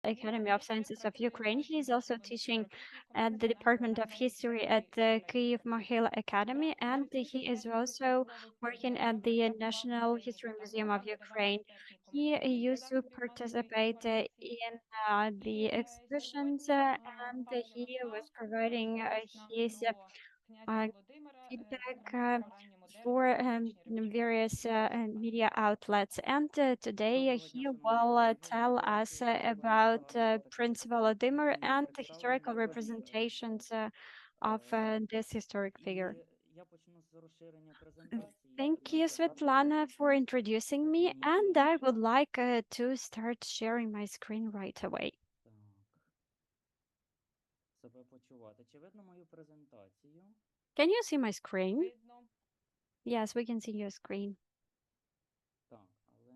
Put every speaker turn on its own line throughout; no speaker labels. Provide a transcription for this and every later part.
Academy of Sciences of Ukraine. He is also teaching at the Department of History at the Kyiv Mohila Academy, and he is also working at the National History Museum of Ukraine. He used to participate in the exhibitions, and he was providing his uh, feedback for various media outlets. And today he will tell us about Prince Volodymyr and the historical representations of this historic figure. Thank you, Svetlana, for introducing me, and I would like to start sharing my screen right away.
Так. Себе почувати. Чи видно мою презентацію?
Can you see my screen?
Видно.
Yes, we can see your screen.
Так, але.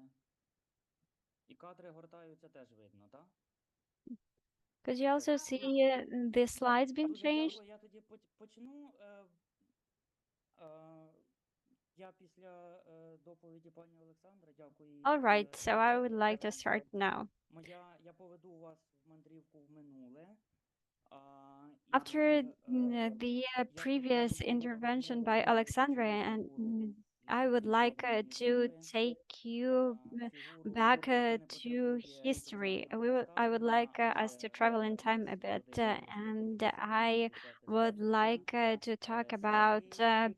І кадри гортаються теж видно, так?
Could you also see the slides being
Дуже
changed?
дякую. Я тоді почну. Я після доповіді пані Олександри, дякую їй
All right,
за
so I
цю
would like to start
презентацію.
now.
Я поведу вас в мандрівку в минуле.
After the previous intervention by Alexandra, and I would like to take you back to history. I would like us to travel in time a bit, and I would like to talk about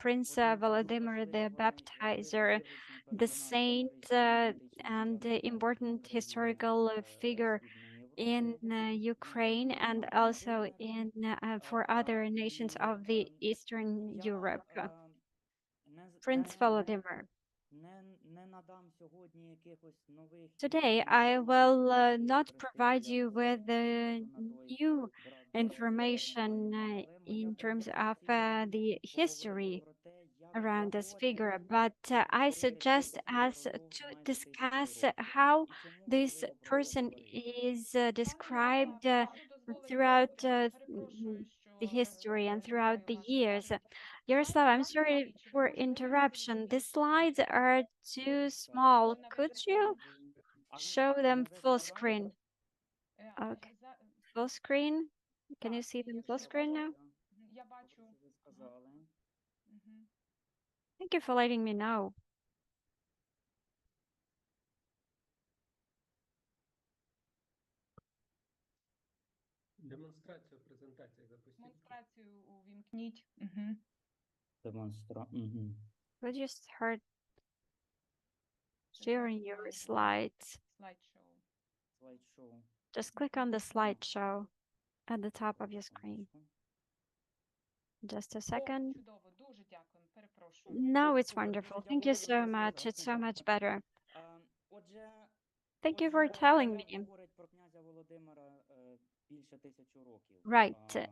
Prince Volodymyr the Baptizer, the saint and the important historical figure in Ukraine and also in for other nations of the Eastern Europe. Prince Volodymyr.
Не надам сьогодні якихось нових
Today, I
інформаційних
will not
ресурсів
provide
для
you with
на той
new
брак
information
роз'яснення, але моя
in terms of
презентація
the
поговорити
history
про те, як
around this figure,
Володимир
but I
створив цей
suggest
острів
us
впродовж
to
майже 1000
discuss
років.
how
І чому
this
важливо про це
person
говорити?
is
Пане Ярославе,
described
якщо дозволите,
throughout
перепрошую,
the
що
history and throughout
перебиваю
the
ваше
years.
бачення.
Yaroslav, I'm
Пане
sorry
Ярославе, чи ви
for
можете
interruption. The
навести
slides are too
Так,
small.
повинна
Could
витерти?
you
але,
show
але
them
ви
full
сказали,
screen? Okay,
За-
full screen. Can you
Так,
see
і
them full
якщо
screen
можна,
now?
я
що
бачу.
ви сказали.
Мгм.
Thank you for letting me know.
Демонстрацію презентації запустіть.
Демонстрацію увімкніть. Мгм.
Угу.
Could you start
Це
sharing
зараз
your
на
slides?
слайд-шоу.
Слайд-шоу.
Just click on the slideshow at the top of your screen. Just a
О,
second.
чудово, дуже дякую, перепрошую.
Now it's
Супер, дуже
wonderful. Thank you
дякую, що
so
ви це
much. It's so
сказали.
much better.
Отже,
Thank you for telling
Олег
me.
говорить про князя Володимира більше 1000 років.
Right.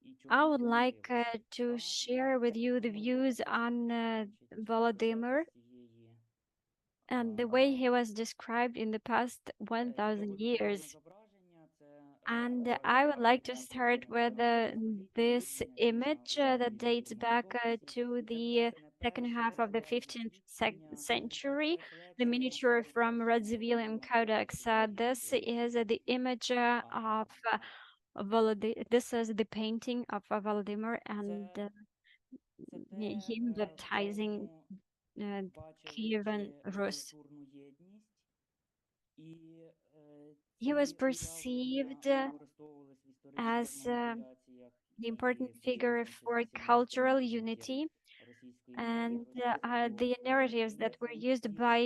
І чому
I
це
would like
важливо?
to share with you the views on Volodymyr and the way he was described in the past 1,000 years. And I would like to start with this image that dates back to the second half of the 15th century, the miniature from Radzivillian Codex. This is the image of this is the painting of Volodymyr and him baptizing Kievan Rus. He was perceived as the important figure for cultural unity, and the narratives that were used by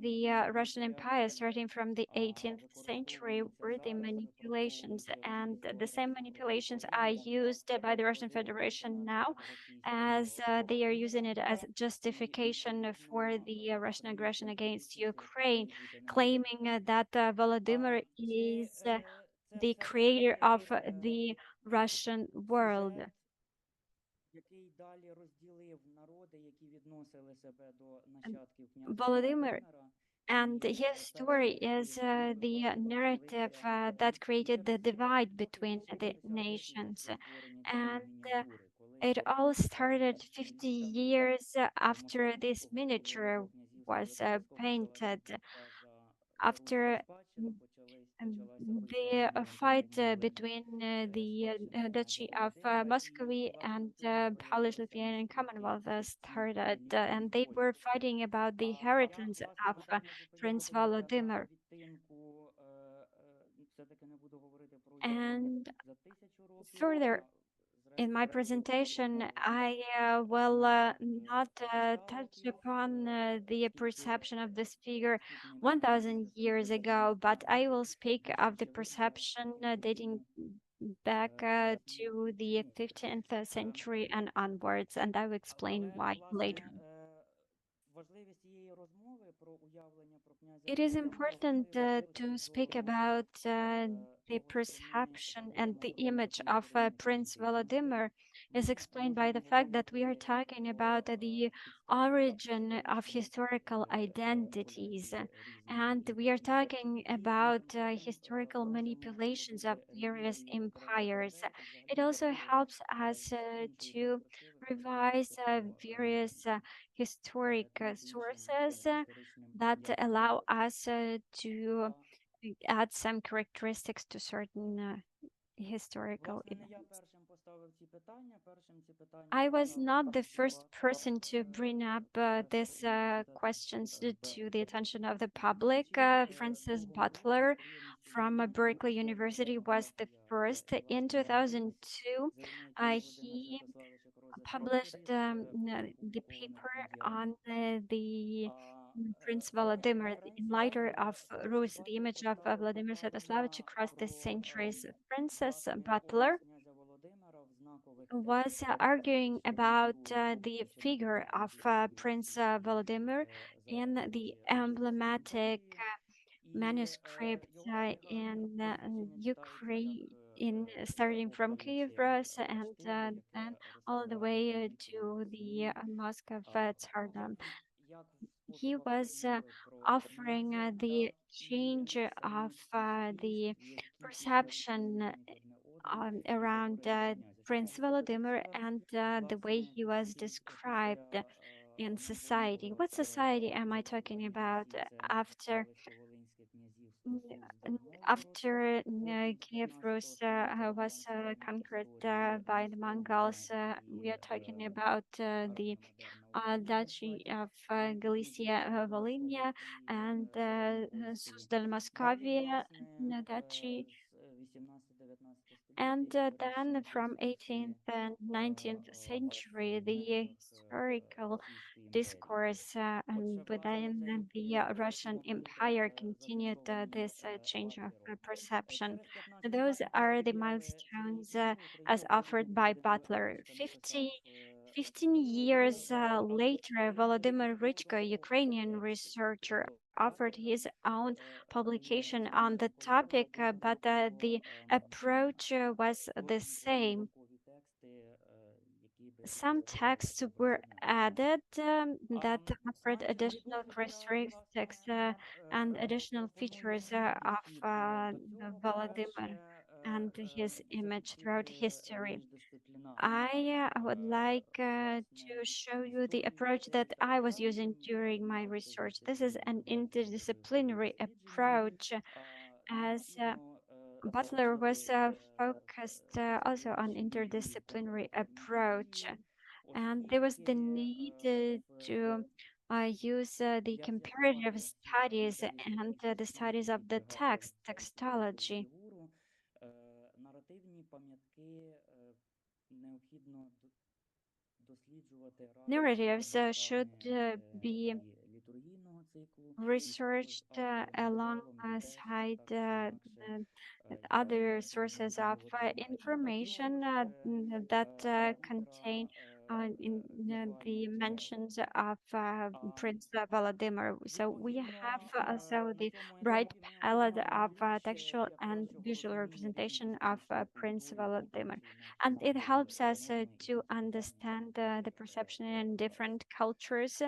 the Russian Empire starting from the 18th century were the manipulations, and the same manipulations are used by the Russian Federation now, as they are using it as justification for the Russian aggression against Ukraine, claiming that Volodymyr is the creator of the Russian world. Volodymyr and his story is the narrative that created the divide between the nations. And it all started 50 years after this miniature was painted. After the fight between the Duchy of Muscovy and Polish-Lithuanian Commonwealth started, and they were fighting about the inheritance of Prince Volodymyr.
відтинку, все-таки не буду говорити про
And
уявлення за 1000 років,
further, in my
зрештою
presentation,
Володимир
I will not
Ярослав
touch
був,
upon the perception of this figure
наступник
1,000 years ago, but I will speak of the
ще
perception
вище,
dating
тому
back to the
чому?
15th century and onwards, and I will explain
Але,
why later.
власне, важливість цієї розмови про уявлення про князя
It is
Володимира
important
важлива з
to
точки
speak
зору
about the
того, що ми
perception and the
говоримо про
image
таку
of
історичну
Prince
ідентичність.
Volodymyr
Ми
is explained by
можемо
the fact that we are
говорити
talking
про
about the
підстави
origin of
історичні
historical identities,
маніпуляції різних
and we are
імперій.
talking
І
about
таким
historical
бачимо, що
manipulations of
таке
various
релігійні
empires.
перегляди і
It
взагалі
also
важливо
helps us
з іншої
to
перспективи
revise
подивитися по
various historic
тим чи іншим
sources
історичним
that allow
явищам.
us to add some characteristics to certain historical
Власне, не я
events.
першим поставив ці питання. Першим ці питання
I was
поставив
not the first
Москва,
person to bring up these
професор
questions
університету
to the attention of the
в
public.
2002
Francis
році
Butler
Скоріє місті
from
Літвінова
Berkeley
це
University was the
монографія,
first. In
власне, можливість
2002,
взаємодії Володимир
he
Святославович як розвиток
published
проти
the
окупованих
paper
князя
on the
А
Prince
ця
Volodymyr, the
конференція
enlighter of Rus, the
бачу
image of
поставила
Vladimir Sviatoslavich
питання
across the
про
centuries. Francis
власне
Butler
образ князя Володимира в знакових
was
текстах
arguing about
періоду
the
після
figure
написання
of
Другої
Prince
світової війни
Volodymyr in the
за
emblematic
імперії. І
manuscripts
його книга
in
позиційно читається як
Ukraine, in starting from Kyiv,
опозиція
and
штилю,
then
яке
all the
розкриває
way
інші
to the
змі.
Moscow Tsardom.
Як в
He
способах
was
розмови про
offering
князя,
the
так і
change
в
of
самих
the
суспільств, які після
perception
війни одне одне
around
говорить про князя.
Prince
Чому
Volodymyr and the way
власне
he was described
після
in society.
минулого
What society am I talking about
Київське
after
Галицько-Волинське князівство
mm,
здійснило
after
потім
Kiev
15
Rus
століття
was
радянська
conquered
історії
by the Mongols?
і
We are talking about the
модерна Україна в
Duchy
складі
of Galicia,
Київської
Volhynia,
Русі
and
і Русі.
Suzdal
Далі,
Moscovia
власне,
Duchy.
з 18-19
And
століття
then
історичні
from
дискусії
18th and 19th century,
в
the
межах
historical
Російської імперії.
discourse
Отже,
within
власне, цей
the Russian
документ
Empire continued
зафіксований
this change of
факти року.
perception.
Через 15-20
Those are the
матеріали цієї
milestones
книги
as
український
offered
історик
by
Володимир
Butler.
Ричка написав
15
книгу
years
але
later,
історичний
Volodymyr
підхід до
Rychko,
того
Ukrainian
контексту.
researcher,
Тобто
offered
автор
his own
не
publication on
змінив
the
політику,
topic,
а тому
but the
що
approach was the
зовсім
same.
додаткові тексти, які би
Some texts were added that offered
Менше
additional
глибинні та
characteristics
власне
and additional features
пропонований
of
підхід до цього,
Volodymyr
по-перше,
and his
це
image throughout
підійти
history.
міждисциплінарно.
I would like to
Власне,
show you the
історію
approach that I was using
перекладати
during my
на
research. This is an
позадисциплінарну
interdisciplinary
дослідження.
approach, as
Необхідно
Butler was
вивчити
focused also on
різні
interdisciplinary approach,
традиції,
and there was the
оскільки
need to use the
для
comparative
з'ясування
studies and the studies of
контекстуальності
the text,
географії
textology.
фігуру, наративні пам'ятки необхідно досліджувати разом з
Narratives should
пам'ятками
be
і літургійного циклу, і
researched
також автором ідеалом і теж
alongside
так чи інакше
other sources
пов'язані з
of
Володимиром. І
information that contain
автора
in the
візуального
mentions
джерела.
of Prince Volodymyr. So we have
Відповідно,
also
в
the
цьому
bright
етапі
palette
необхідно
of
більше
textual
для
and
кращого
visual
розуміння
representation
різних
of
історичних
Prince
культур і
Volodymyr.
традицій на
And it
основі
helps us
мовної і
to
контекстуальної
understand the perception in
бази.
different cultures.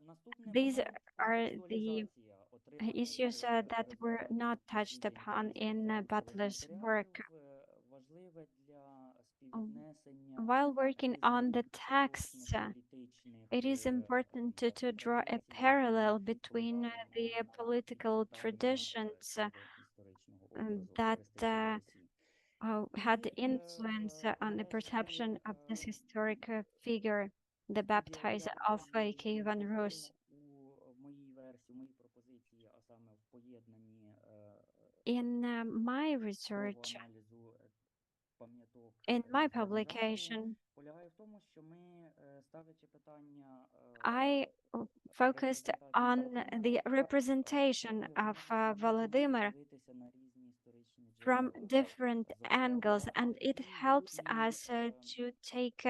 Наступний
These
момент
are the
контекстуалізація отриманих
issues that were not touched
досліджень
upon in
текстових
Butler's work.
матеріалів важливе для співвіднесення
While working on the
різних
texts,
історично-політичних
it is important to draw a
традицій
parallel
і
between
впливаю
the
на
political
зростання
traditions
історичного
that had influence on the perception of this historic figure, the baptizer of Kievan Rus.
У моїй версії, моїй пропозиції, а саме в поєднанні
In my
спробу
research,
аналізу пам'яток
in my
з давньої
publication,
полягає в тому, що ми, ставлячи питання
I focused on the representation of Volodymyr
дивитися на різні історичні
from
джерела.
different angles, and it helps us to take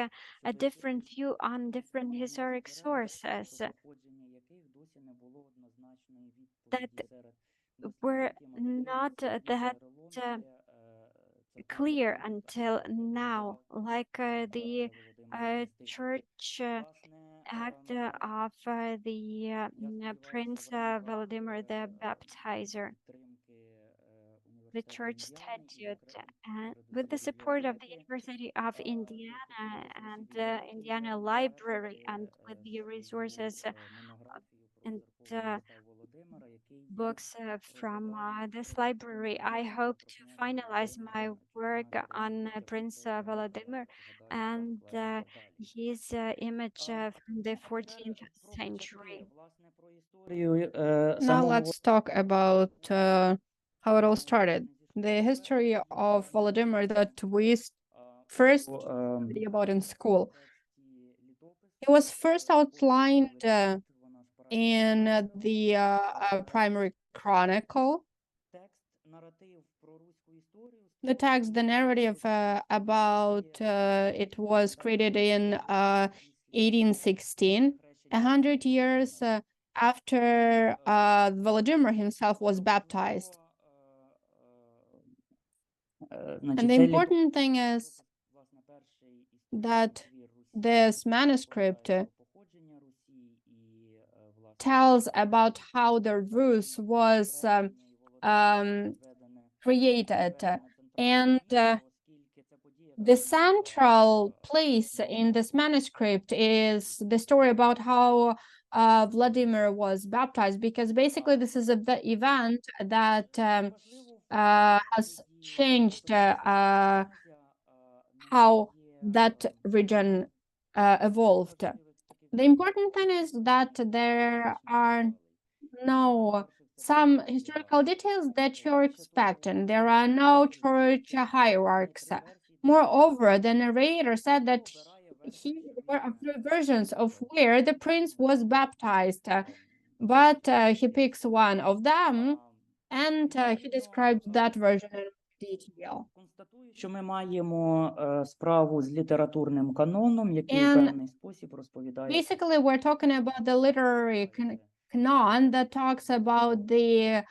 a different view on different historic sources
Походження яких досі не було однозначної
that
відповіді серед
were
дослідників, а
not
таким
that
джерелом
uh,
це
clear
пам'ятник,
until now,
написав
like the
Володимир Хреститель.
church
Власне,
act of the Prince Volodymyr the Baptizer,
підтримки
the
університету
church
Індіани і
statute, and
уряду
with the
Цивілізованої
support of the
Європи,
University of Indiana and Indiana
цивілізації
Library, and
завершити
with the
свою
resources
монографію про
and
церковний устав Володимира, який
books from this
розглядає
library, I hope to finalize my work on Prince Volodymyr and his image from the 14th century.
Now let's talk about how it all started. The history of Volodymyr that we first study about in school. It was first outlined in the primary chronicle. The text, the narrative about it was created in 1816, 100 years after Volodymyr himself was baptized. And the important thing is that this manuscript tells about how the Rus was created, and the central place in this manuscript is the story about how Vladimir was baptized, because basically this is the event that has changed how that region evolved. The important thing is that there are some historical details that you're expecting. There are no church hierarchs. Moreover, the narrator said that there are three versions of where the prince was baptized, but he picks one of them and he describes that version in detail.
Що ми маємо справу з літературним каноном, який в
And
певний спосіб розповідає.
Basically, we're talking about the literary canon that talks about the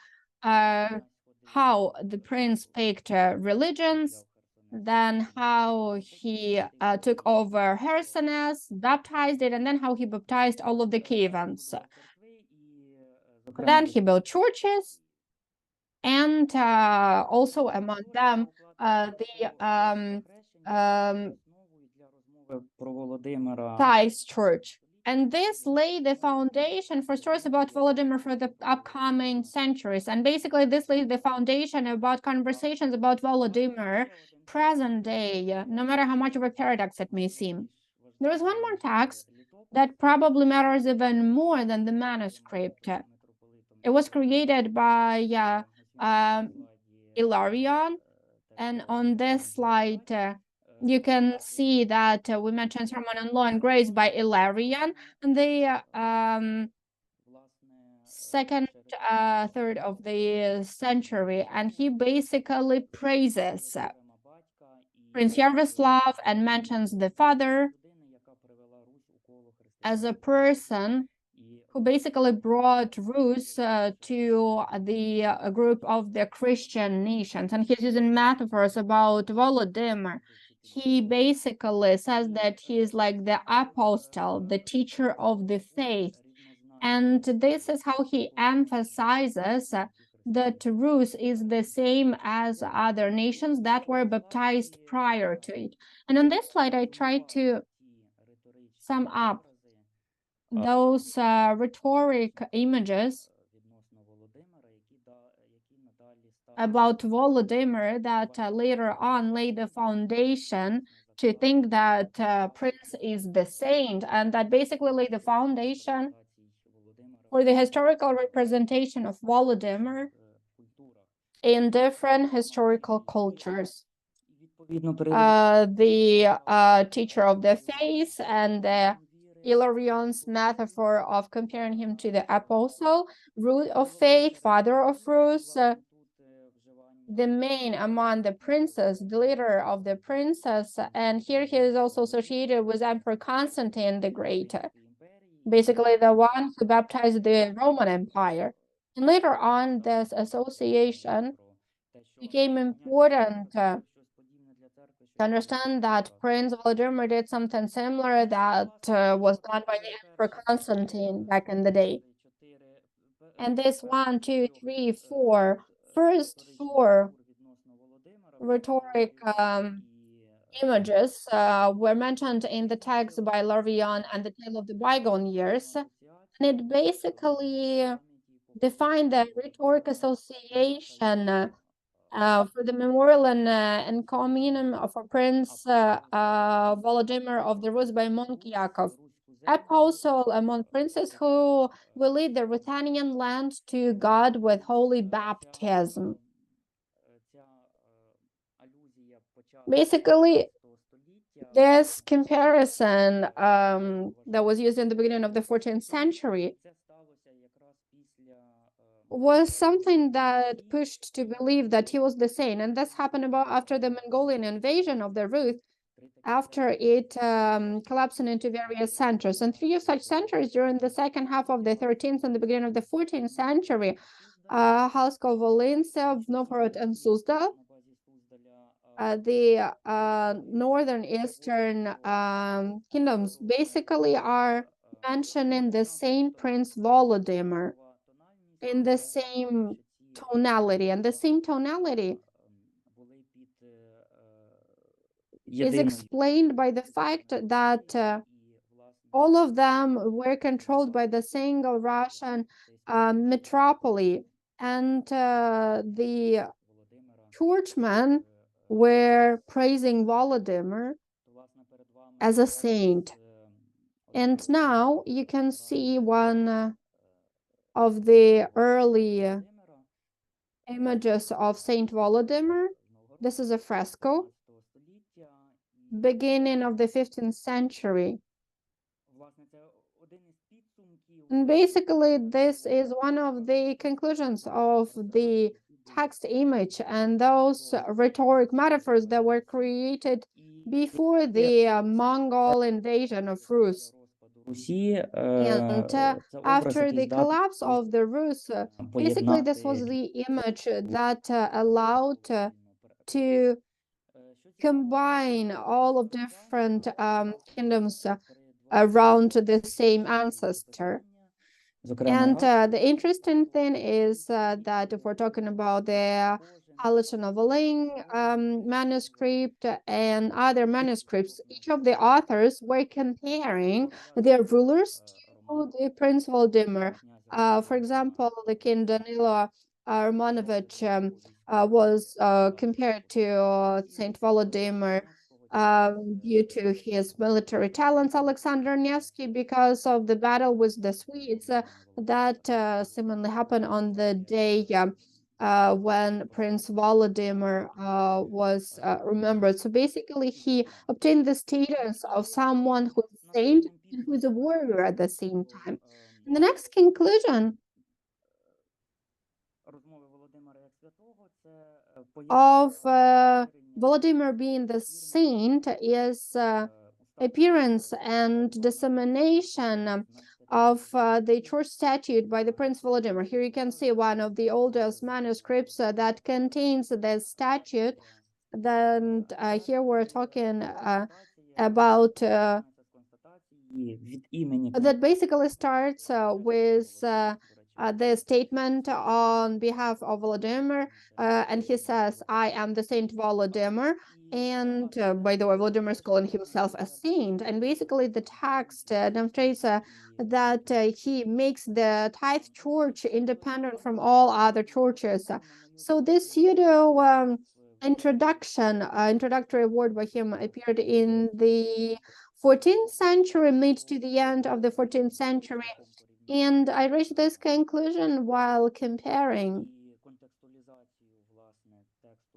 how the prince picked religions, then how he took over Hyrcanus, baptized it, and then how he baptized all of the Kyivans. Then he built churches, and also among them the Thais church. And this laid the foundation for stories about Volodymyr for the upcoming centuries. And basically, this laid the foundation about conversations about Volodymyr present day, no matter how much of a paradox it may seem. There is one more text that probably matters even more than the manuscript. It was created by Ilarion, and on this slide, you can see that we mentioned Sermon on Law and Grace by Ilarion in the second third of the century, and he basically praises Prince Yaroslav and mentions the father as a person who basically brought Rus to the group of the Christian nations. And he's using metaphors about Volodymyr. He basically says that he is like the apostle, the teacher of the faith. And this is how he emphasizes that Rus is the same as other nations that were baptized prior to it. And on this slide, I try to sum up those rhetoric images about Volodymyr that later on laid the foundation to think that Prince is the saint, and that basically laid the foundation for the historical representation of Volodymyr in different historical cultures. The teacher of the faith and the Illarion's metaphor of comparing him to the apostle, root of faith, father of rules, the main among the princes, the leader of the princes, and here he is also associated with Emperor Constantine the Great, basically the one who baptized the Roman Empire. And later on, this association became important to understand that Prince Volodymyr did something similar that was done by the Emperor Constantine back in the day. And this 1, 2, 3, 4, first 4 rhetoric images were mentioned in the text by Larvion and the Tale of the Bygone Years. And it basically defined the rhetoric association for the memorial and encomium of a Prince Volodymyr of the Rus by monk Yakov, apostle among princes who will lead the Ruthenian land to God with holy baptism. Basically, this comparison that was used in the beginning of the 14th century was something that pushed to believe that he was the saint, and this happened about after the Mongolian invasion of the Rus, after it collapsed into various centers. And 3 of such centers during the second half of the 13th and the beginning of the 14th century, Halsko, Volynsk, Novgorod, and Suzdal, the northern eastern kingdoms basically are mentioning the Saint Prince Volodymyr in the same tonality, and the same tonality is explained by the fact that all of them were controlled by the single Russian metropoly, and the churchmen were praising Volodymyr as a saint. And now you can see one of the early images of Saint Volodymyr. This is a fresco, beginning of the 15th century. And basically, this is one of the conclusions of the text image and those rhetoric metaphors that were created before the Mongol invasion of Rus. And after the collapse of the Rus, basically this was the image that allowed to combine all of different kingdoms around the same ancestor. And the interesting thing is that if we're talking about the Halichinovoling manuscript and other manuscripts, each of the authors were comparing their rulers to the Prince Volodymyr. For example, the King Danilo Romanovich was compared to Saint Volodymyr due to his military talents. Alexander Nevsky, because of the battle with the Swedes that seemingly happened on the day when Prince Volodymyr was remembered. So basically, he obtained the status of someone who is a saint and who is a warrior at the same time. And the next conclusion of Volodymyr being the saint is appearance and dissemination of the church statute by the Prince Volodymyr. Here you can see one of the oldest manuscripts that contains the statute. Then here we're talking about that basically starts with the statement on behalf of Volodymyr, and he says, "I am the Saint Volodymyr." And by the way, Volodymyr is calling himself a saint. And basically, the text demonstrates that he makes the tithe church independent from all other churches. So this pseudo introductory word by him appeared in the 14th century, mid to the end of the 14th century. And I reached this conclusion while comparing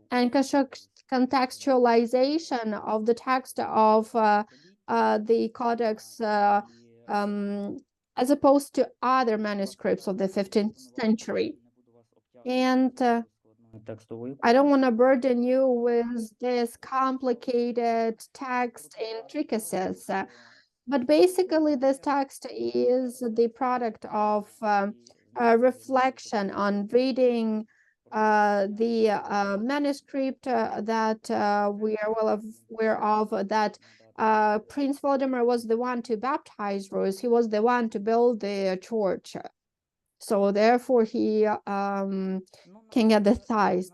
and contextualization of the text of the Codex as opposed to other manuscripts of the 15th century. And I don't want to burden you with this complicated text intricacies, but basically this text is the product of reflection on reading the manuscript that we are well aware of, that Prince Volodymyr was the one to baptize Rus. He was the one to build the church. So therefore he can get the tithe.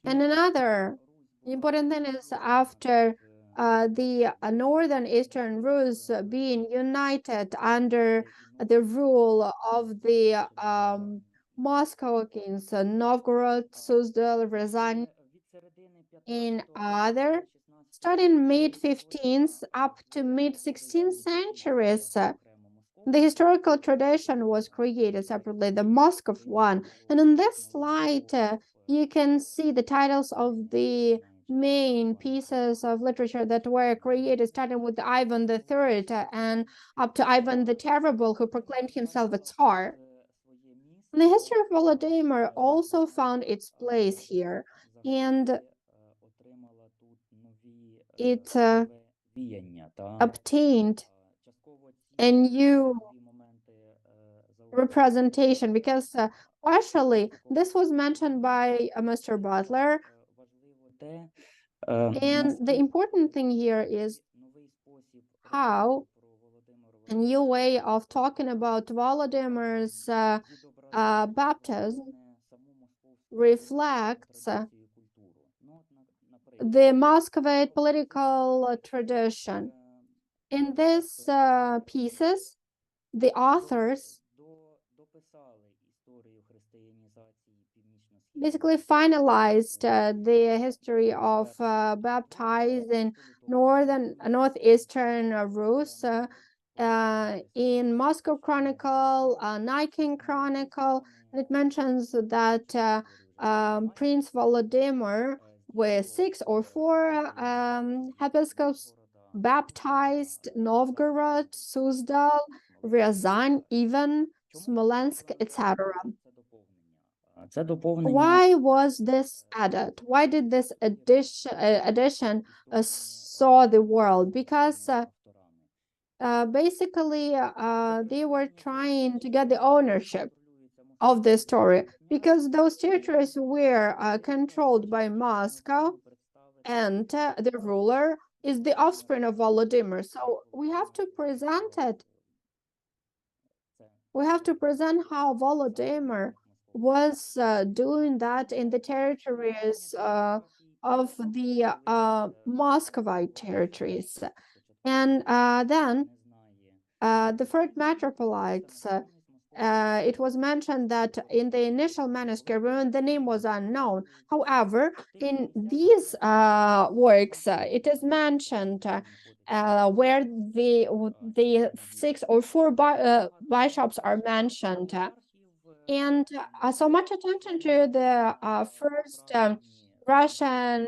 And another important thing is after the northern eastern Rus being united under the rule of the Moscow kings, Novgorod, Suzdal, Ryazan, and other, starting mid-15th up to mid-16th centuries, the historical tradition was created separately, the Moscow one. And on this slide, you can see the titles of the main pieces of literature that were created, starting with Ivan III and up to Ivan the Terrible, who proclaimed himself a Tsar. And the history of Volodymyr also found its place here, and it obtained a new representation, because partially this was mentioned by Mr. Butler. And the important thing here is how a new way of talking about Volodymyr's baptism reflects the Muscovite political tradition. In these pieces, the authors basically finalized the history of baptizing northeastern Rus in Moscow Chronicle, Nikon Chronicle. It mentions that Prince Volodymyr, with 6 or 4 episcopes, baptized Novgorod, Suzdal, Ryazan, even Smolensk, etc. Why was this added? Why did this addition saw the world? Because basically they were trying to get the ownership of this story, because those territories were controlled by Moscow, and the ruler is the offspring of Volodymyr. So we have to present it. We have to present how Volodymyr was doing that in the territories of the Muscovite territories. And then the first metropolites, it was mentioned that in the initial manuscript, the name was unknown. However, in these works, it is mentioned where the 6 or 4 bishops are mentioned. And so much attention to the first Russian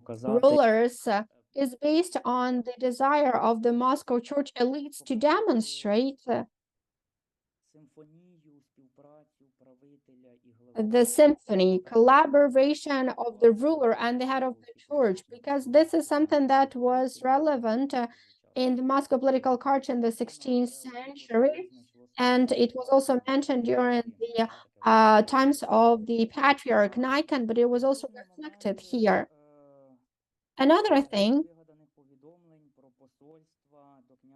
rulers is based on the desire of the Moscow church elites to demonstrate the symphony, collaboration of the ruler and the head of the church, because this is something that was relevant in the Moscow political culture in the 16th century. And it was also mentioned during the times of the Patriarch Nikon, but it was also reflected here. Another thing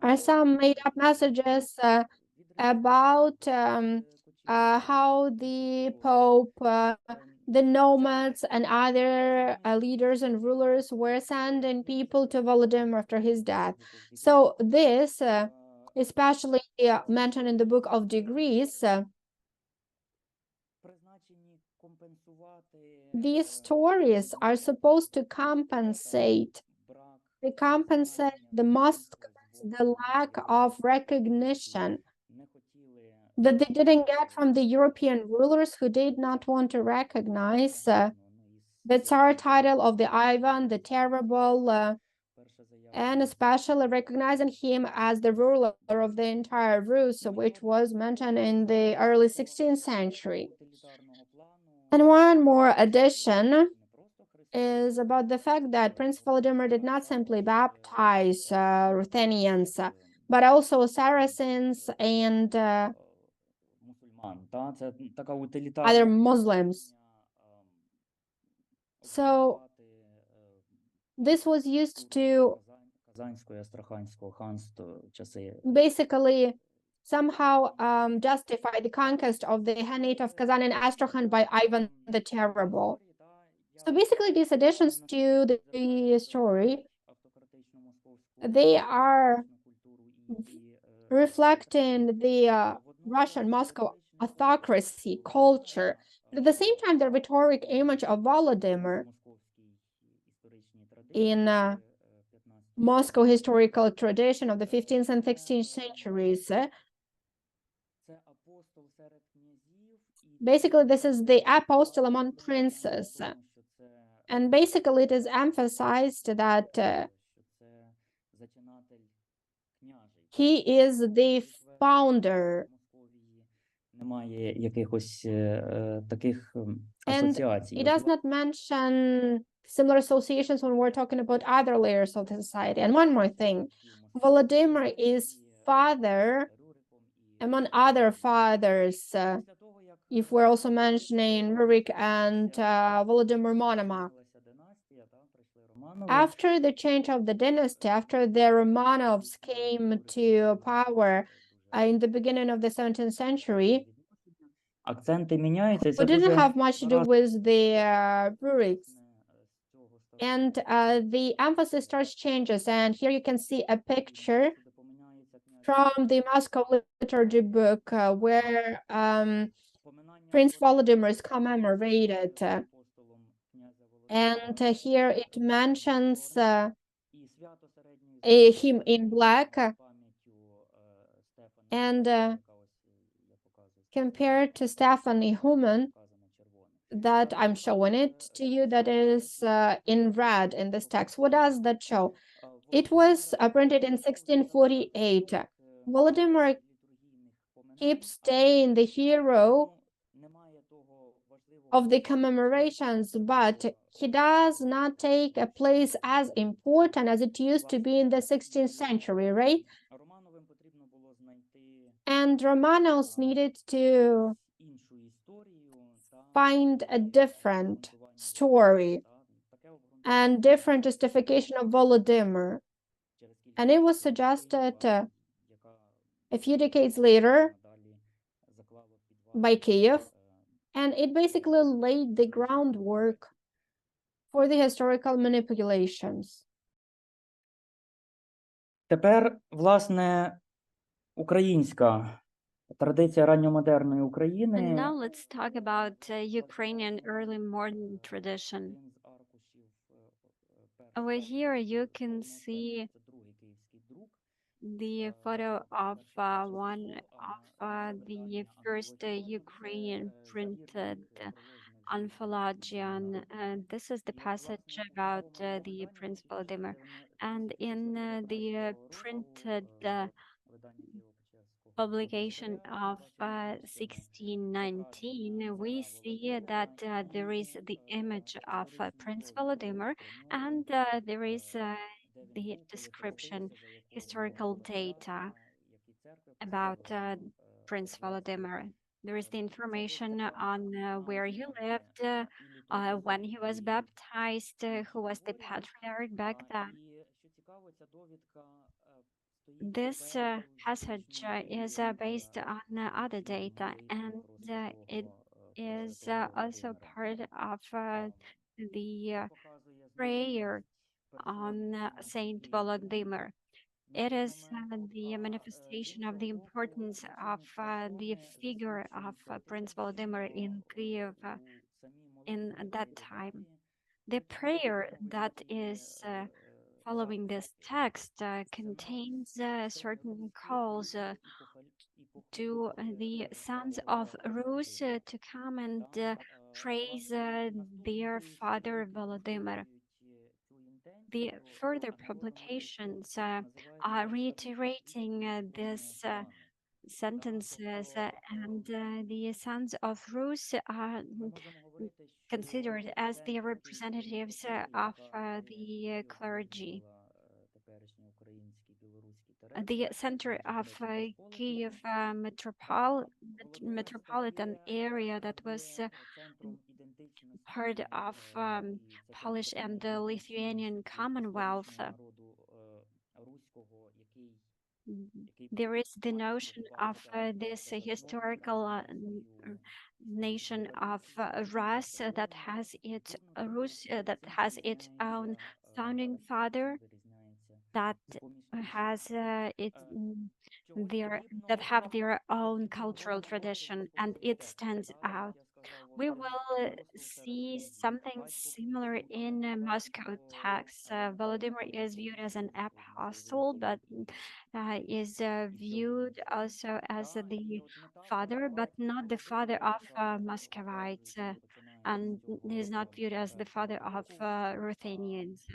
are some made-up messages about how the Pope, the nomads, and other leaders and rulers were sending people to Volodymyr after his death. So this especially mentioned in the book of Degrees.
призначені компенсувати
These stories are supposed to compensate.
брак
They compensate the Muslims the lack of recognition
не хотіли
that they didn't get from the European rulers who did not want to recognize the Tsar title of the Ivan the Terrible, and especially recognizing him as the ruler of the entire Rus, which was mentioned in the early 16th century. And one more addition is about the fact that Prince Volodymyr did not simply baptize Ruthenians, but also Saracens and
мусульман. Це така
other Muslims. So this was used to
Казанського і Астраханського ханства часи.
basically somehow justify the conquest of the Khanate of Kazan and Astrakhan by Ivan the Terrible. So basically these additions to the story, they are reflecting the Russian Moscow autocracy culture. But at the same time, the rhetoric image of Volodymyr in Moscow historical tradition of the 15th and 16th centuries. Basically, this is the apostle among princes. And basically, it is emphasized that he is the founder.
Немає якихось таких
And
асоціацій.
it does not mention similar associations when we're talking about other layers of the society. And one more thing, Volodymyr is father among other fathers, if we're also mentioning Rurik and Volodymyr Monomakh. After the change of the dynasty, after the Romanovs came to power in the beginning of the 17th century,
Акценти міняються.
we didn't have much to do with the Ruriks. And the emphasis starts changes. And here you can see a picture from the Moscow liturgy book where Prince Volodymyr is commemorated. And here it mentions him in black and compared to Stephanie Human, that I'm showing it to you, that is in red in this text. What does that show? It was printed in 1648. Volodymyr keeps staying the hero of the commemorations, but he does not take a place as important as it used to be in the 16th century, right? And Romanovs needed to find a different story and different justification of Volodymyr. And it was suggested a few decades later by Kyiv, and it basically laid the groundwork for the historical manipulations.
Тепер, власне, українська традиція ранньомодерної
And
України.
now let's talk about Ukrainian early modern tradition. Over here you can see the photo of one of the first Ukrainian printed anthology. And this is the passage about the Prince Volodymyr. And in the printed publication of 1619, we see that there is the image of Prince Volodymyr, and there is the description, historical data about Prince Volodymyr. There is the information on where he lived, when he was baptized, who was the patriarch back then. This passage is based on other data, and it is also part of the prayer on Saint Volodymyr. It is the manifestation of the importance of the figure of Prince Volodymyr in Kyiv in that time. The prayer that is following this text contains certain calls to the sons of Rus to come and praise their father Volodymyr. The further publications are reiterating these sentences, and the sons of Rus are considered as the representatives of the clergy. The center of Kyiv metropolitan area that was part of Polish and the Lithuanian Commonwealth. There is the notion of this historical nation of Rus that has its Rus that has its own founding father, that has their that have their own cultural tradition, and it stands out. We will see something similar in Moscow text. Volodymyr is viewed as an apostle, but is viewed also as the father, but not the father of Muscovites, and is not viewed as the father of Ruthenians.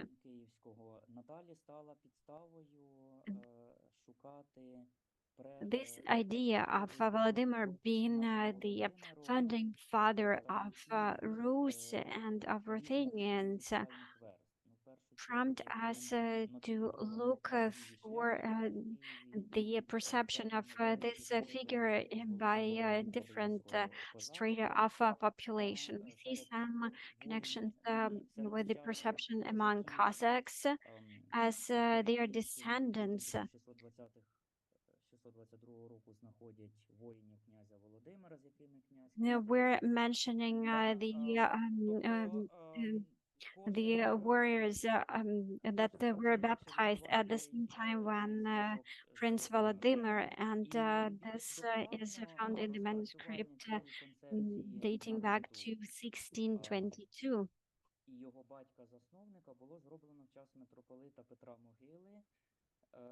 This idea of Volodymyr being the founding father of Rus and of Ruthenians prompt us to look for the perception of this figure by different strata of population. We see some connections with the perception among Cossacks as their descendants we're mentioning the warriors that were baptized at the same time when Prince Volodymyr, and this is found in the manuscript dating back to 1622.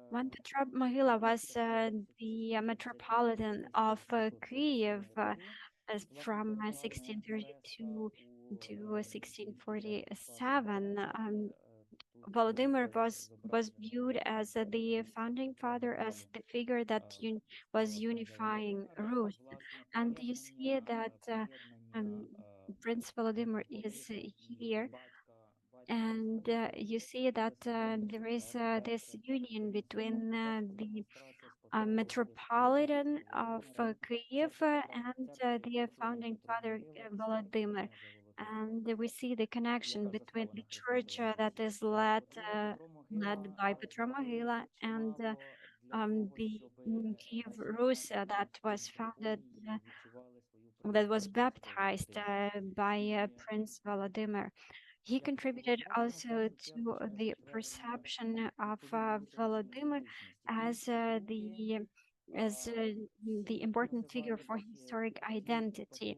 When Petra Mohila was the metropolitan of Kyiv from 1632 to 1647, Volodymyr was viewed as the founding father, as the figure that was unifying Rus. And you see that Prince Volodymyr is here, and you see that there is this union between the metropolitan of Kyiv and the founding father Volodymyr. And we see the connection between the church that is led by Petra Mohila and the Kyiv Rus that was founded, that was baptized by Prince Volodymyr. He contributed also to the perception of Volodymyr as as the important figure for historic identity.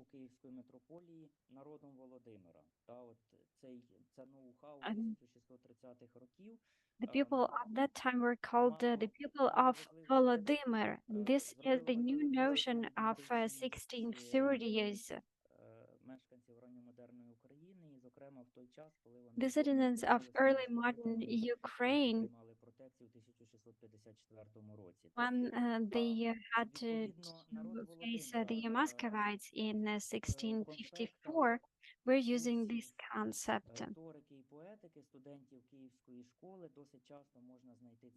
The people of that time were called the people of Volodymyr. This is the new notion of 1630s. The citizens of early modern Ukraine, when they had to face the Muscovites in 1654, were using this concept.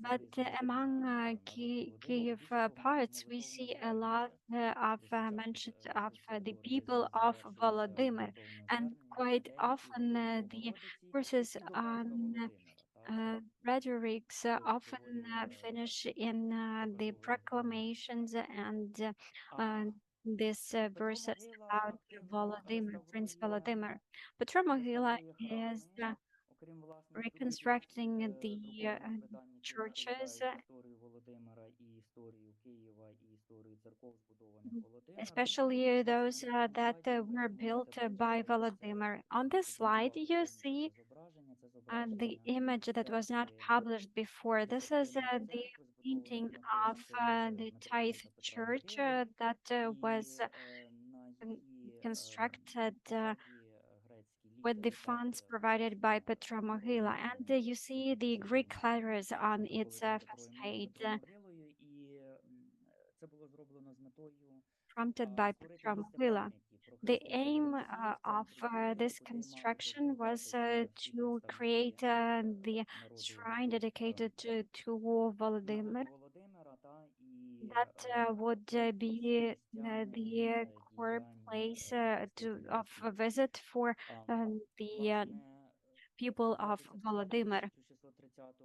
But among Kyiv poets, we see a lot of mentions of the people of Volodymyr, and quite often the courses on rhetorics often finish in the proclamations and this verses about Volodymyr, Prince Volodymyr. Petra Mohila is reconstructing the
друкованих видань, які
churches,
розповідають історію Володимира і історію Києва, і історію церков, збудованих Володимиром.
especially those
Власне, на
that
слайді
were
ви
built
можете
by
бачити ось
Volodymyr. On this slide, you
повністю
see
зображення. Це
the
зображення
image that was not
церкви
published before. This is
Заtyliuk
the
церкви,
painting
збудованої на
of
кошти
the Tithe
митрополита Петра
Church
Могили.
that
І
was
на її
constructed
фасаді грецький
with the
літери
funds
так
provided by
дійсно
Petra Mogila. And
проголошені
you see the Greek letters on its
митрополитом Петром
facade,
Могилою. І це було зроблено з метою
prompted by
створити
Petra
місце
Mogila.
пам'яті про
The
хрестителя
aim
Русі в
of
центрі Києва,
this
куди мали би
construction was
звертатися всі
to
представники
create the
народу
shrine dedicated to Volodymyr
народу Володимира, та і
that would be
місцями
the core
діянь
place of a
хрестителя
visit for the
Власне,
people of
починаючи з
Volodymyr.
1630-40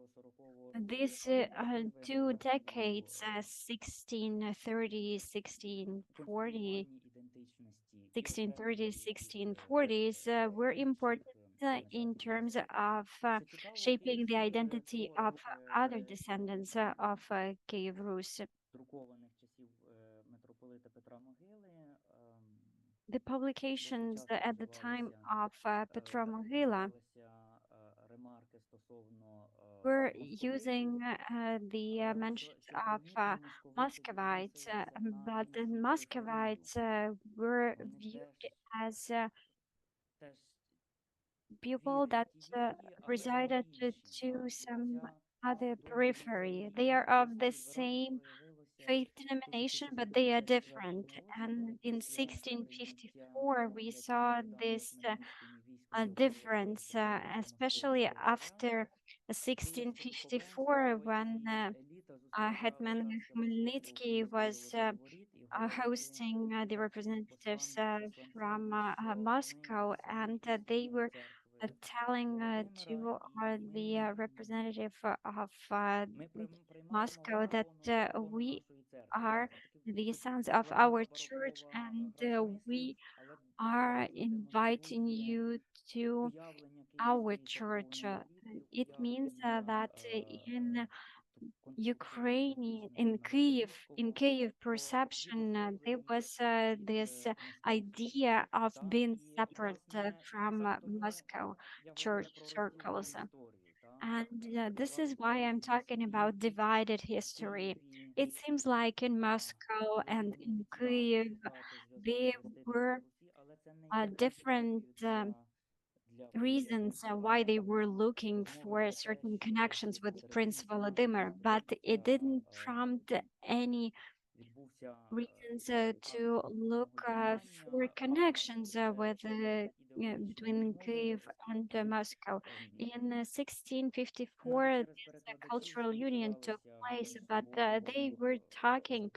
року
These
пам'ятники
2
виникли
decades,
у
1630, 1640,
конструюванні ідентичності і
1630s,
окремої
1640s, were important in terms of
Що цікаво,
shaping the
перші
identity of
твори
other descendants of Kyiv Rus.
друкованих часів митрополита Петра Могили
The publications
часто
at the time of Petra Mogila
вживалися ремарки стосовно
were
Московитів,
using the mentions
що
of
примітно, московити
Muscovites,
відносилися на
but the
іншу
Muscovites
периферію.
were
Вони
viewed
теж
as people
вірять
that
в ті Біблії, але вони
resided
інші.
to
І
some
оця
other
спроба
periphery.
відтворити
They are of the
ідентичність виразно
same
проявилася
faith
у
denomination, but they are
1654
different.
році
And in
після прийняття
1654, we saw
грецьких
this
найманськими військами
difference,
Запорозького
especially
московського
after
царя. Київське
1654,
духовенство
when
і еліта зустрічали
Hetman
царське посольство
Khmelnytsky
у
was
Києво-Печерських воріт, і говорили
hosting the
царському
representatives from
посланцеві, що
Moscow,
ми
and
представники
they
саме
were
церкви
telling to
Володимира,
the
і
representative of
ми приймаємо
Moscow
вас
that
на ікону
we
нашої церкви.
are
Такий
the sons of our
легенда
church,
барокова
and
гра смислів,
we
але
are
добре
inviting
демонструє
you to
уявлення
our
київської
church.
церковної еліти,
It means
уявлення
that in
концепція
Ukraine,
ідентичності
in
народу
Kyiv
руського, про
perception,
їх
there
особливості
was this
московських.
idea of
Та,
being
і,
separate
власне,
from
саме тому
Moscow
я
church
говорю про розділену
circles.
історію. Та?
And this is
Здавалося
why
б,
I'm
в
talking
Москві,
about divided
в
history.
Києві
It seems like in Moscow and
люди
in
офіціально
Kyiv,
шукати зв'язок з
there
хрестителем
were
Русі, але це не є
different
мотивацією для
reasons
виявлення
why they were looking
розмови
for
про те,
certain
що
connections with Prince
релігійна
Volodymyr, but it didn't prompt any
відбувся
reasons to
початок
look
культурного
for
єднання,
connections
лише
with between
ідеологічної
Kyiv
мови
and Moscow. In 1654,
навіть через
this
перекладачів
cultural union took place,
спілкувалися
but
між
they
собою
were talking,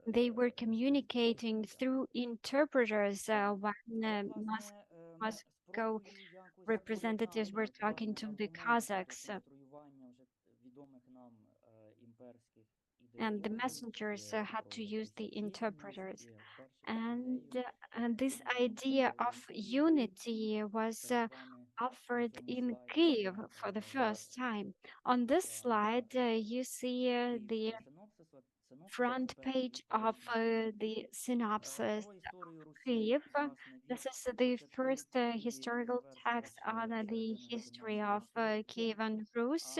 they were communicating through interpreters when
Але, власне,
Moscow
спробою якось
representatives were
поєднати
talking
даний
to the
аргумент для
Kazakhs,
конструювання вже відомих нам імперських
and the
ідеологій,
messengers
є
had
про
to use the interpreters.
конфесійність, першу ідею,
And this idea of unity was
перед вами
offered
на цьому
in
слайді
Kyiv for the first time. On this slide, you see the
київського синопсиса,
front
це
page
перший
of
збірник.
the synopsis
Про історію Русі,
Kyiv.
сучасний вік,
This is the first
початки і
historical text on the
середини
history
18
of
століття.
Kiev and Rus,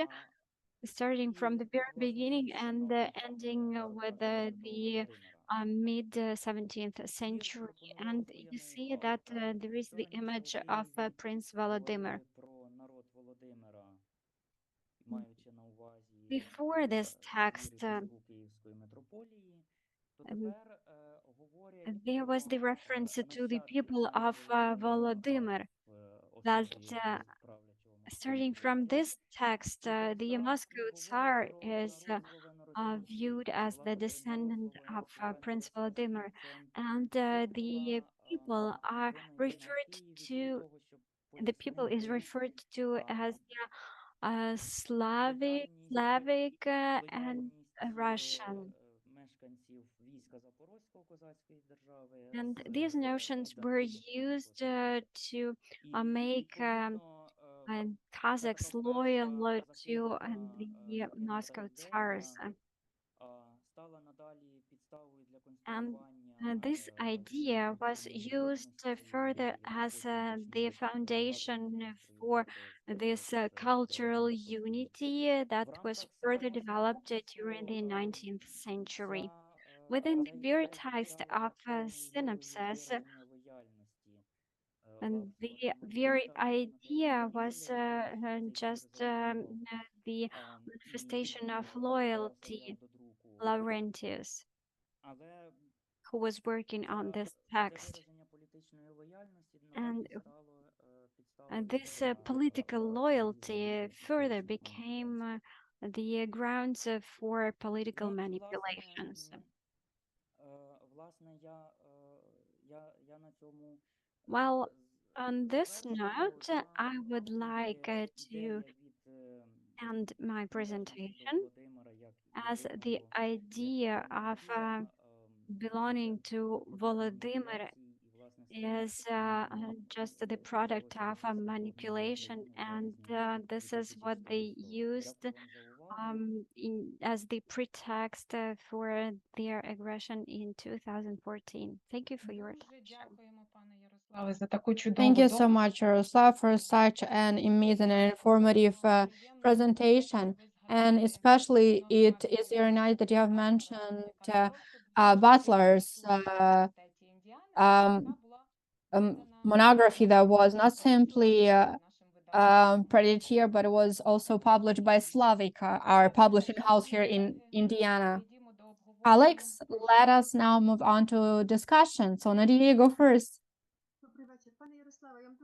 А
starting from the very
власне,
beginning
Русь
and
становить
ending with
архетип
the
Володимира.
mid 17th century. And you see that there is the image of Prince Volodymyr.
Говорили про народ Володимира, маючи на увазі
Before this text,
віри Петку Київської митрополії, то тепер говорять
there was the
про
reference to the
нащадків
people of Volodymyr,
в
that
особі правлячого
starting
московиту
from
царя.
this text, the Moscow Tsar is
Народизовану Росію.
viewed as the
Власне,
descendant of
Єрославом
Prince Volodymyr,
Київським.
and the people are referred to, the people is referred to as Slavic and Russian.
Мешканців війська Запорозького козацької держави.
And these notions were used to make Kazakhs loyal to the Moscow Tsars.
Стала надалі підставою для
And
конструювання
this idea was used further as the foundation for this cultural unity that was further developed during the 19th century. Within the very text of synopsis, and the very idea was just the manifestation of loyalty, Laurentius,
Але
who was working on this text.
вираження політичної лояльності
And
надалі стало підставою
this
для
political loyalty
маніпуляцій
further
політичних
became
маніпуляцій.
the grounds for political
Ну,
manipulations.
власне, я на цьому
Well, on this
завершую.
note,
Я
I would like to
ідея
end my
від
presentation
Володимира як
as the
єдиного
idea of belonging to Volodymyr is just the product of a manipulation, and this is what they used as the pretext for their aggression in 2014. Thank you for your
Дуже
attention.
дякуємо, пане Ярославе, за таку чудову
Thank you so
доповідь.
much, Yaroslav, for such an amazing and informative presentation. And especially it is very nice that you have mentioned Butler's monography that was not simply printed here, but it was also published by Slavica, our publishing house here in Indiana. Alex, let us now move on to discussion. So Nadia, go first.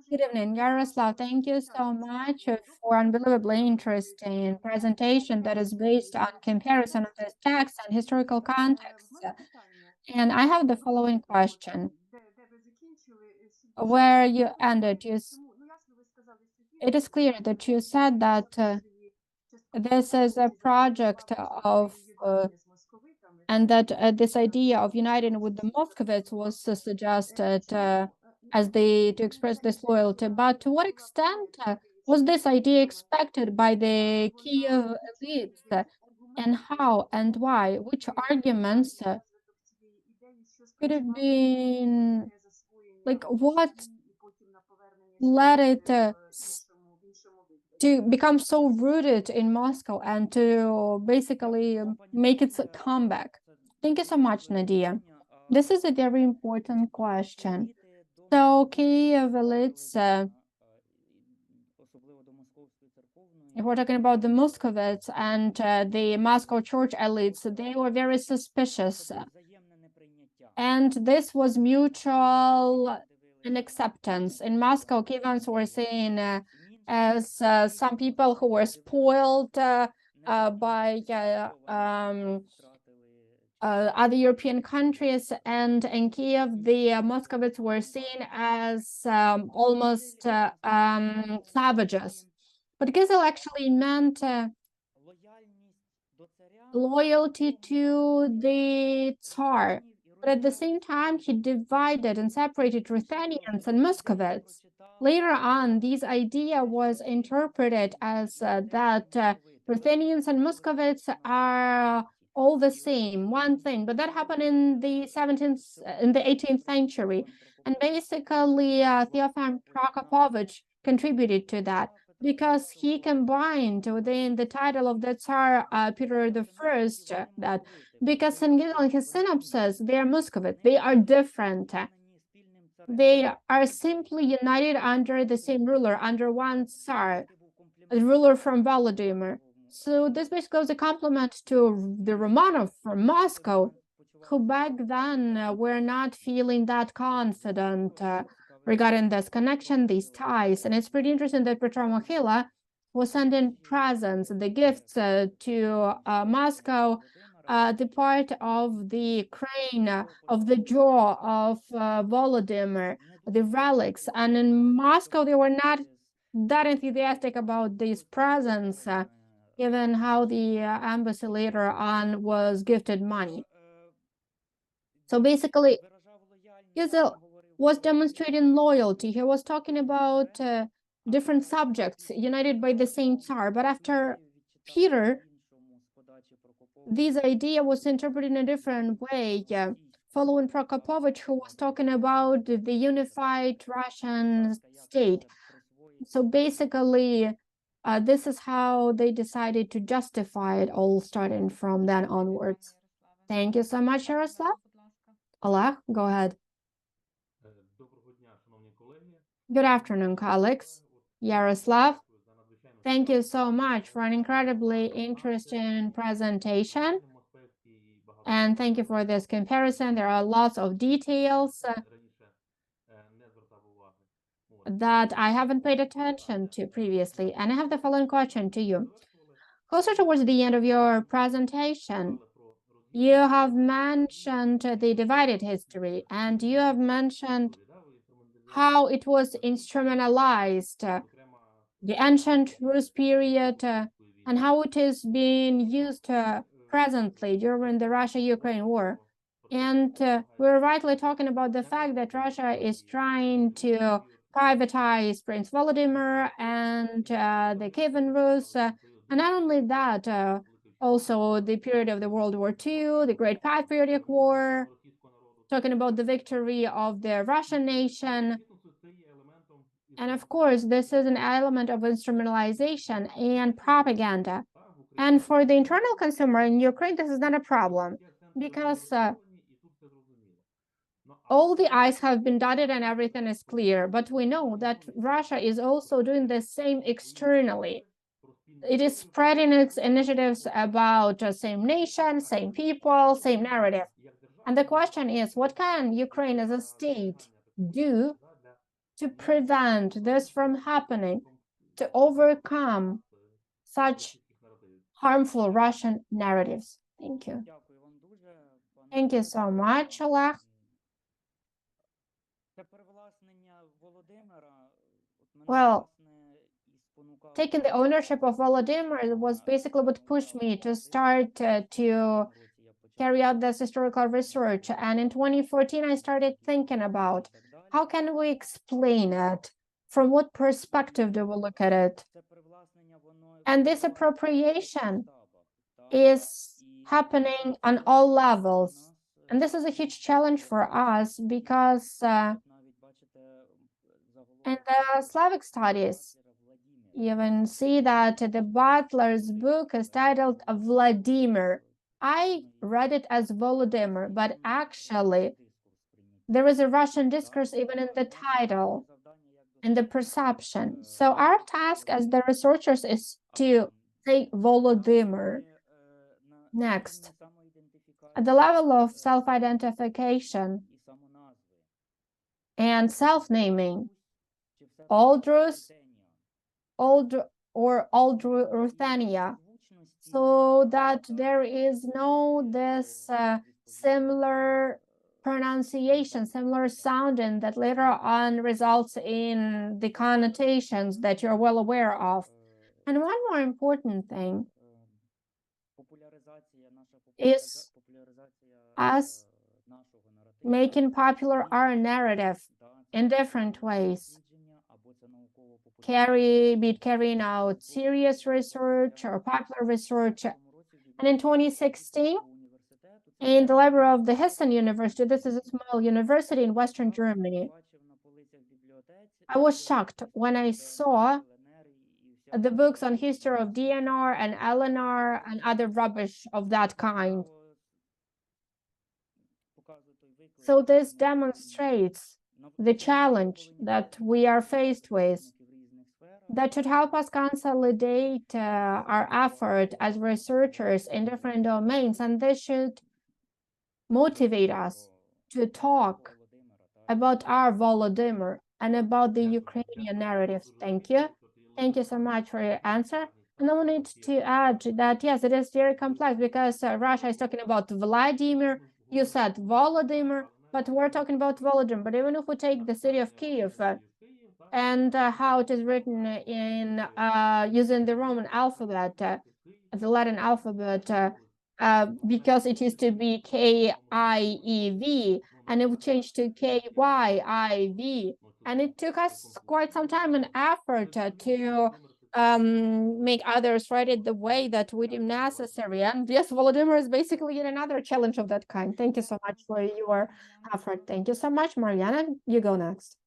Good evening, Yaroslav. Thank you so much for unbelievably interesting presentation that is based on comparison of this text and historical context. And I have the following question. Where you ended, it is clear that you said that this is a project of and that this idea of uniting with the Moscovites was suggested as to express this loyalty. But to what extent was this idea expected by the Kyiv elites, and how and why? Which arguments could have been, like, what led it to become so rooted in Moscow and to basically make its comeback? Thank you so much, Nadia. This is a very important question. So Kyiv elites, if we're talking about the Muscovites and the Moscow church elites, they were very suspicious. And this was mutual in acceptance. In Moscow, Kyivans were seen as some people who were spoiled by other European countries, and in Kyiv, the Muscovites were seen as almost savages. But Gizel actually meant loyalty to the Tsar. But at the same time, he divided and separated Ruthenians and Muscovites. Later on, this idea was interpreted as that Ruthenians and Muscovites are all the same, one thing. But that happened in the 18th century. And basically, Theophan Prokopovich contributed to that, because he combined within the title of the Tsar Peter I that, because in his synopsis, they are Muscovite, they are different. They are simply united under the same ruler, under one Tsar, a ruler from Volodymyr. So this basically was a compliment to the Romanov from Moscow, who back then were not feeling that confident regarding this connection, these ties. And it's pretty interesting that Petro Mohyla was sending presents, the gifts to Moscow, the part of the crane, of the jaw of Volodymyr, the relics. And in Moscow, they were not that enthusiastic about these presents, given how the embassy later on was gifted money. So basically, Gizel was demonstrating loyalty. He was talking about different subjects united by the same Tsar. But after Peter, this idea was interpreted in a different way. Following Prokopovich, who was talking about the unified Russian state. So basically, this is how they decided to justify it all, starting from then onwards. Thank you so much, Yaroslav. Oleg, go ahead. Good afternoon, colleagues. Yaroslav, thank you so much for an incredibly interesting presentation. And thank you for this comparison. There are lots of details that I haven't paid attention to previously. And I have the following question to you. Closer towards the end of your presentation, you have mentioned the divided history, and you have mentioned how it was instrumentalized, the ancient Rus period, and how it is being used presently during the Russia-Ukraine war. And we're rightly talking about the fact that Russia is trying to privatize Prince Volodymyr and the Kievan Rus. And not only that, also the period of the World War II, the Great Patriotic War, talking about the victory of the Russian nation. And of course, this is an element of instrumentalization and propaganda. And for the internal consumer in Ukraine, this is not a problem because all the I's have been dotted and everything is clear. But we know that Russia is also doing the same externally. It is spreading its initiatives about same nation, same people, same narrative. And the question is, what can Ukraine as a state do to prevent this from happening, to overcome such harmful Russian narratives? Thank you. Thank you so much, Oleg. Well, taking the ownership of Volodymyr was basically what pushed me to start to carry out this historical research. And in 2014, I started thinking about how can we explain it? From what perspective do we look at it? And this appropriation is happening on all levels. And this is a huge challenge for us because in the Slavic studies, you even see that the Butler's book is titled Vladimir. I read it as Volodymyr, but actually there is a Russian discourse even in the title, in the perception. So our task as the researchers is to say Volodymyr. Next, at the level of self-identification and self-naming, Old Rus, or Old Ruthenia, so that there is no this similar pronunciation, similar sounding that later on results in the connotations that you're well aware of. And one more important thing is us making popular our narrative in different ways. Be it carrying out serious research or popular research. And in 2016, in the library of the Hessen University, this is a small university in Western Germany, I was shocked when I saw the books on history of DNR and LNR and other rubbish of that kind. So this demonstrates the challenge that we are faced with, that should help us consolidate our effort as researchers in different domains, and this should motivate us to talk about our Volodymyr and about the Ukrainian narratives. Thank you. Thank you so much for your answer. And I wanted to add that, yes, it is very complex because Russia is talking about Vladimir, you said Volodymyr, but we're talking about Volodymyr. But even if we take the city of Kyiv and how it is written in using the Roman alphabet, the Latin alphabet, because it used to be K-I-E-V, and it would change to K-Y-I-V. And it took us quite some time and effort to make others write it the way that we deem necessary. And yes, Volodymyr is basically in another challenge of that kind. Thank you so much for your effort. Thank you so much, Mariana. You go next.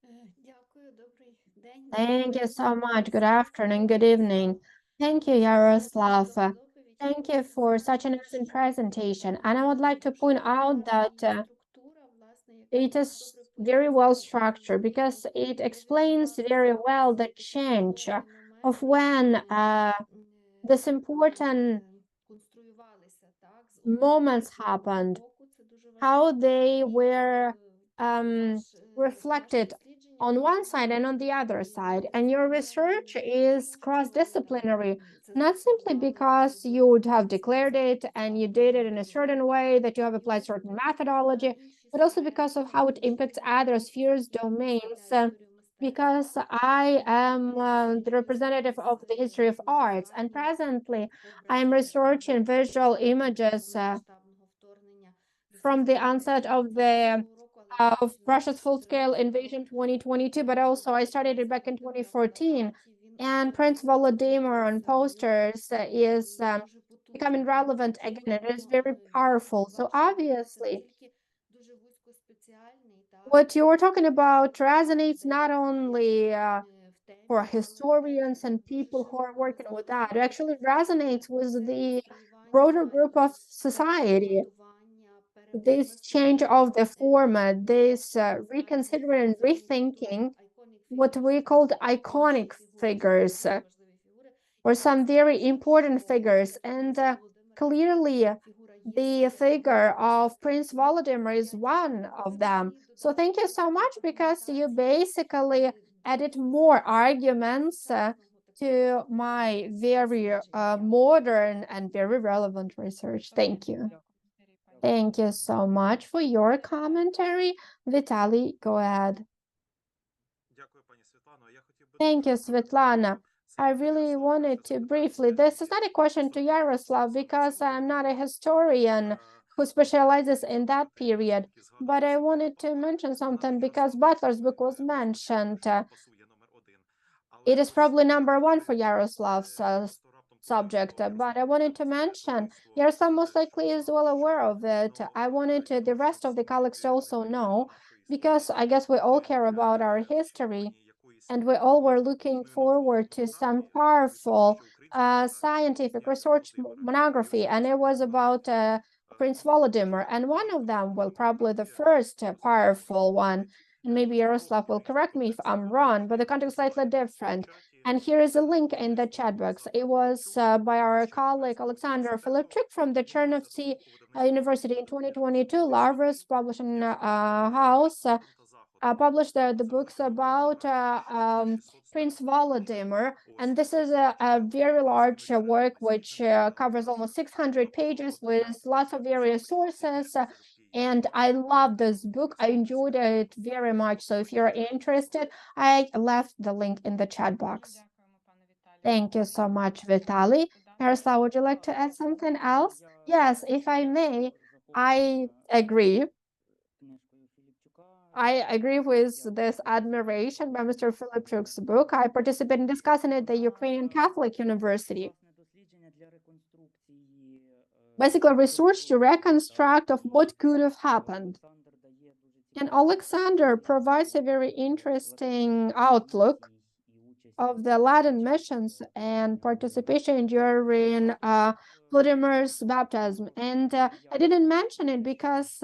Thank you so much. Good afternoon, good evening. Thank you, Yaroslav. Thank you for such an excellent presentation. And I would like to point out that it is very well structured because it explains very well the change of when this important moments happened, how they were reflected on one side and on the other side. And your research is cross-disciplinary, not simply because you would have declared it and you did it in a certain way, that you have applied certain methodology, but also because of how it impacts other spheres, domains, because I am the representative of the history of arts, and presently I am researching visual images from the onset of the of Russia's full-scale invasion 2022, but also I started it back in 2014. And Prince Volodymyr on posters is becoming relevant again. It is very powerful. So obviously, what you were talking about resonates not only for historians and people who are working with that, it actually resonates with the broader group of society. This change of the format, this reconsidering and rethinking what we called iconic figures or some very important figures. And clearly, the figure of Prince Volodymyr is one of them. So thank you so much, because you basically added more arguments to my very modern and very relevant research. Thank you. Thank you so much for your commentary. Vitaly, go ahead. Thank you, Svetlana. I really wanted to briefly, this is not a question to Yaroslav because I'm not a historian who specializes in that period, but I wanted to mention something because Butler's book was mentioned. It is probably number one for Yaroslav's subject, but I wanted to mention, Yaroslav most likely is well aware of it. I wanted the rest of the colleagues to also know, because I guess we all care about our history, and we all were looking forward to some powerful scientific research monography, and it was about Prince Volodymyr, and one of them, well, probably the first powerful one, and maybe Yaroslav will correct me if I'm wrong, but the context is slightly different. And here is a link in the chat box. It was by our colleague Alexander Filipchuk from the Chernovtsi University in 2022. Larvus Publishing House published the books about Prince Volodymyr, and this is a very large work which covers almost 600 pages with lots of various sources. And I love this book. I enjoyed it very much. So if you're interested, I left the link in the chat box. Thank you so much, Vitaly. Yaroslav, would you like to add something else? Yes, if I may, I agree. I agree with this admiration by Mr. Filipchuk's book. I participated in discussing it at the Ukrainian Catholic University. Basically, research to reconstruct of what could have happened. And Alexander provides a very interesting outlook of the Latin missions and participation during Volodymyr's baptism. And I didn't mention it because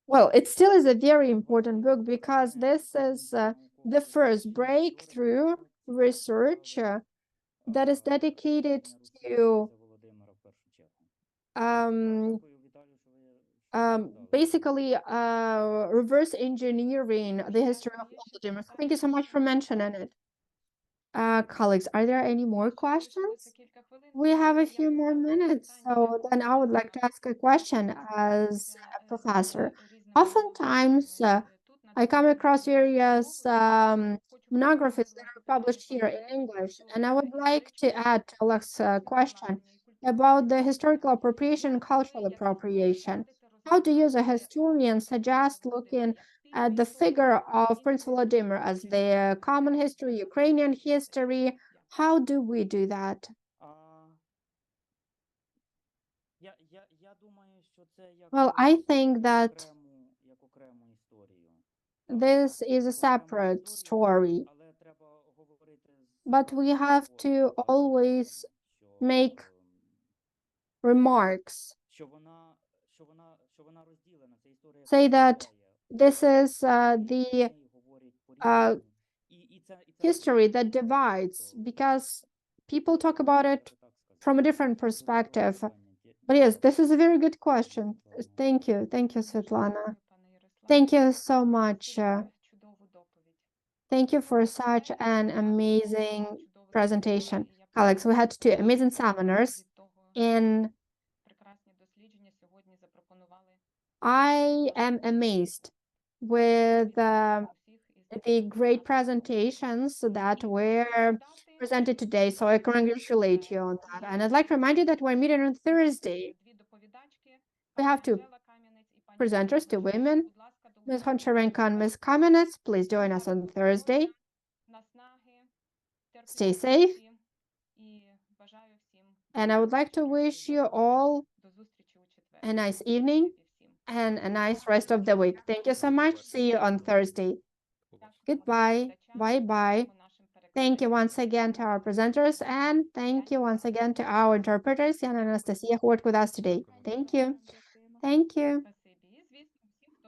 well, it still is a very important book because this is the first breakthrough research that is dedicated to basically reverse engineering the history of Volodymyr. Thank you so much for mentioning it. Colleagues, are there any more questions? We have a few more minutes, so then I would like to ask a question as a professor. Oftentimes, I come across various monographies that are published here in English, and I would like to add to Alex's question. about the historical appropriation and cultural appropriation. How do you, as a historian, suggest looking at the figure of Prince Volodymyr as the common history, Ukrainian history? How do we do that?
Я думаю, що це як
Well, I think that
як окрему історію.
this is a separate story,
Але треба говорити
but we have to always make remarks,
що вона розділена, ця історія
say that
поділяє.
this is the
Вони говорять по-різному. І це
history that divides, because people talk about it from a different perspective. But yes, this is a very good question. Thank you, Svetlana. Thank you so much. Thank you for such an amazing presentation. Alex, we had two amazing seminars, and I am amazed with the great presentations that were presented today. So I congratulate you on that. And I'd like to remind you that we're meeting on Thursday. We have two presenters, two women, Ms. Honcharenko and Ms. Kamenets. Please join us on Thursday. Stay safe. And I would like to wish you all a nice evening and a nice rest of the week. Thank you so much. See you on Thursday. Goodbye. Bye-bye. Thank you once again to our presenters, and thank you once again to our interpreters, Yana and Anastasia, who worked with us today. Thank you. Thank you.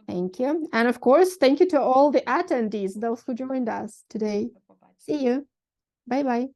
Thank you. And of course, thank you to all the attendees, those who joined us today. See you. Bye-bye.